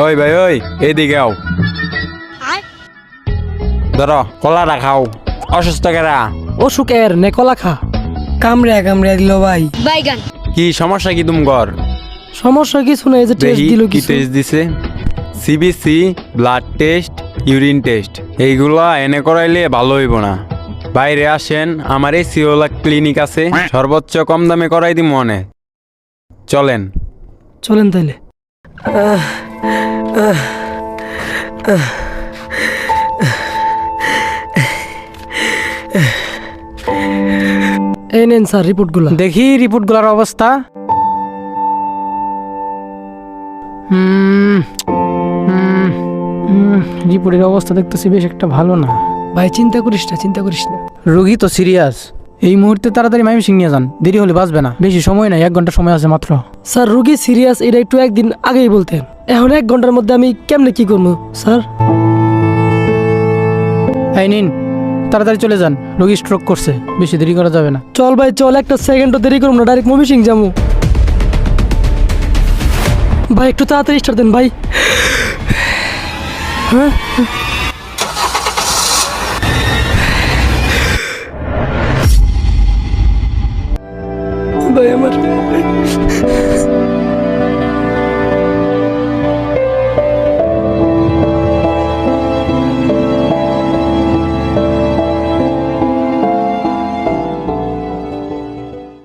ওই ভাই ওই এইদিকে আও, ধরো কলাটা খাও, অসুস্থ কেরা। অসুখের নে কলা খা। কামড়ে কামড়ে দিল ভাই। বাইগান। কি সমস্যা কি তোমার? সমস্যা কিছু নাই, যে টেস্ট দেখি দিল কি কিছু। টেস্ট দিছে। CBC, blood test, urine test এইগুলা এনে করাইলে ভালো হইব না। বাইরে আসেন, আমার এই সিওলা ক্লিনিক আছে, সর্বোচ্চ কম দামে করাই দিই মনে। চলেন চলেন তাইলে। এই নেন স্যার রিপোর্টগুলো। দেখি রিপোর্টগুলোর অবস্থা। রিপোর্টের অবস্থা দেখতেছি বেশ একটা ভালো না। ভাই চিন্তা করিস না, চিন্তা করিস না। রোগী তো সিরিয়াস। এই মুহূর্তে তাড়াতাড়ি ময়মনসিংহ নিয়ে যান, দেরি হলে বাঁচবে না। বেশি সময় নাই, 1 ঘন্টা সময় আছে মাত্র। স্যার রুগী সিরিয়াস, এটা একটু একদিন আগেই বলতেন। এখন 1 ঘন্টার মধ্যে আমি কেমনে কি করবো স্যার? এই নিন, তাড়াতাড়ি চলে যান, রোগী স্ট্রোক করছে, বেশি দেরি করা যাবে না। চল ভাই চল, একটা সেকেন্ডও দেরি করবো না, ডাইরেক্ট ময়মনসিংহ যাবো। ভাই একটু তাড়াতাড়ি স্টার্ট দেন ভাই। হ্যাঁ